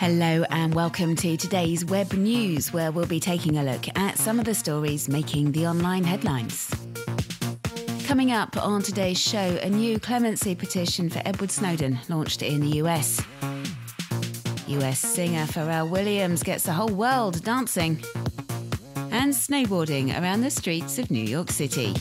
Hello and welcome to today's Web News, where we'll be taking a look at some of the stories making the online headlines. Coming up on today's show, a new clemency petition for Edward Snowden launched in the US. US singer Pharrell Williams gets the whole world dancing. And snowboarding around the streets of New York City.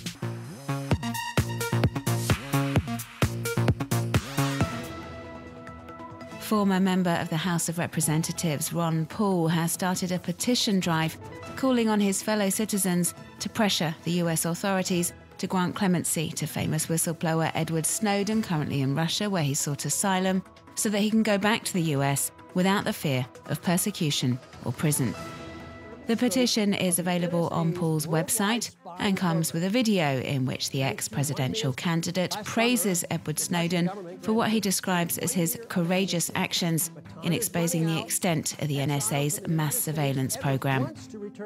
Former member of the House of Representatives, Ron Paul, has started a petition drive calling on his fellow citizens to pressure the US authorities to grant clemency to famous whistleblower Edward Snowden, currently in Russia, where he sought asylum, so that he can go back to the US without the fear of persecution or prison. The petition is available on Paul's website and comes with a video in which the ex-presidential candidate praises Edward Snowden for what he describes as his courageous actions in exposing the extent of the NSA's mass surveillance program.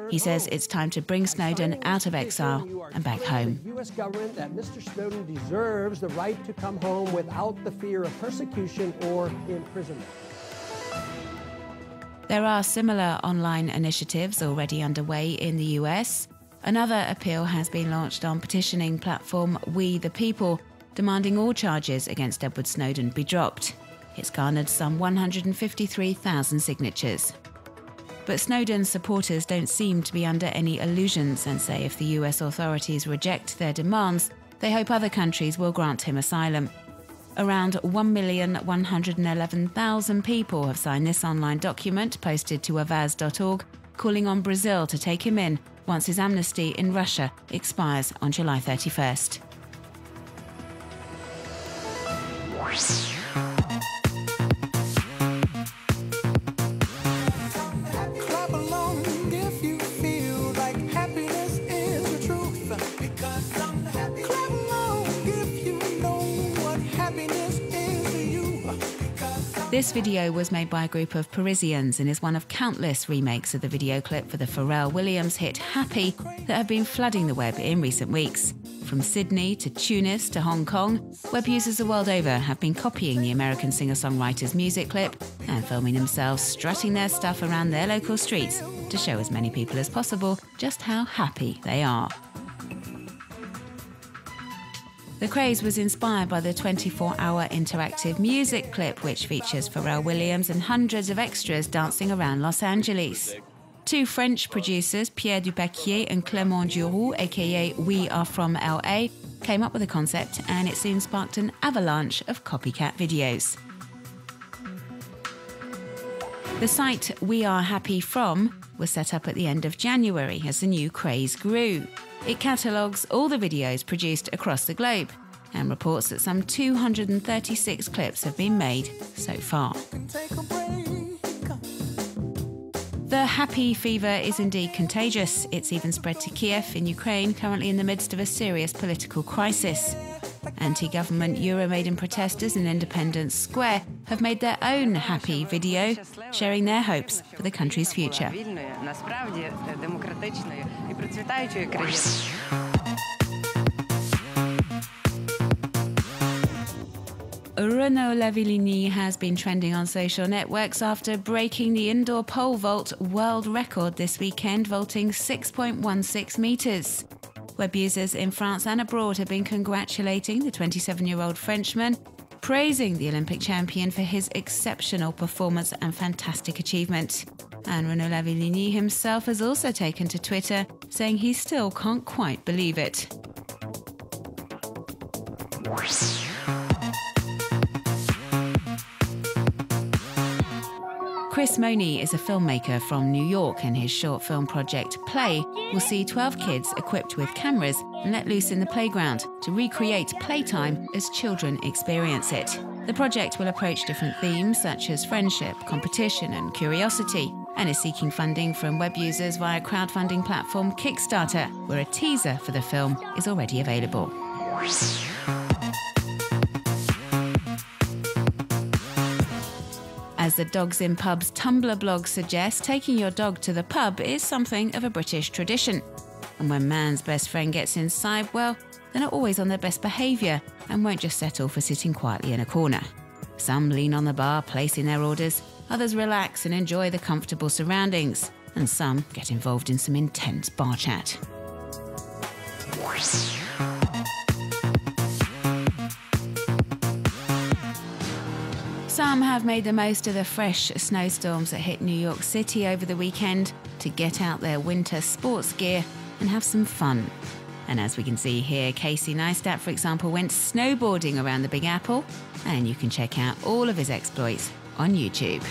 He says it's time to bring Snowden out of exile and back home. The U.S. government that Mr. Snowden deserves the right to come home without the fear of persecution or imprisonment. There are similar online initiatives already underway in the US. Another appeal has been launched on petitioning platform We the People, demanding all charges against Edward Snowden be dropped. It's garnered some 153,000 signatures. But Snowden's supporters don't seem to be under any illusions and say if the US authorities reject their demands, they hope other countries will grant him asylum. Around 1,111,000 people have signed this online document posted to avaz.org, calling on Brazil to take him in once his amnesty in Russia expires on July 31st. This video was made by a group of Parisians and is one of countless remakes of the video clip for the Pharrell Williams hit Happy that have been flooding the web in recent weeks. From Sydney to Tunis to Hong Kong, web users the world over have been copying the American singer-songwriter's music clip and filming themselves strutting their stuff around their local streets to show as many people as possible just how happy they are. The craze was inspired by the 24-hour interactive music clip, which features Pharrell Williams and hundreds of extras dancing around Los Angeles. Two French producers, Pierre Dupaquier and Clément Duroux, aka We Are From LA, came up with the concept, and it soon sparked an avalanche of copycat videos. The site We Are Happy From was set up at the end of January as the new craze grew. It catalogues all the videos produced across the globe and reports that some 236 clips have been made so far. The happy fever is indeed contagious. It's even spread to Kiev in Ukraine, currently in the midst of a serious political crisis. Anti-government Euromaidan protesters in Independence Square have made their own happy video, sharing their hopes for the country's future. Renaud Lavillenie has been trending on social networks after breaking the indoor pole vault world record this weekend, vaulting 6.16 metres. Web users in France and abroad have been congratulating the 27-year-old Frenchman, praising the Olympic champion for his exceptional performance and fantastic achievement. And Renaud Lavillenie himself has also taken to Twitter, saying he still can't quite believe it. Chris Money is a filmmaker from New York, and his short film project Play will see 12 kids equipped with cameras and let loose in the playground to recreate playtime as children experience it. The project will approach different themes such as friendship, competition and curiosity, and is seeking funding from web users via crowdfunding platform Kickstarter, where a teaser for the film is already available. As the Dogs in Pubs Tumblr blog suggests, taking your dog to the pub is something of a British tradition. And when man's best friend gets inside, well, they're not always on their best behaviour and won't just settle for sitting quietly in a corner. Some lean on the bar, placing their orders. Others relax and enjoy the comfortable surroundings. And some get involved in some intense bar chat. Some have made the most of the fresh snowstorms that hit New York City over the weekend to get out their winter sports gear and have some fun. And as we can see here, Casey Neistat, for example, went snowboarding around the Big Apple, and you can check out all of his exploits on YouTube.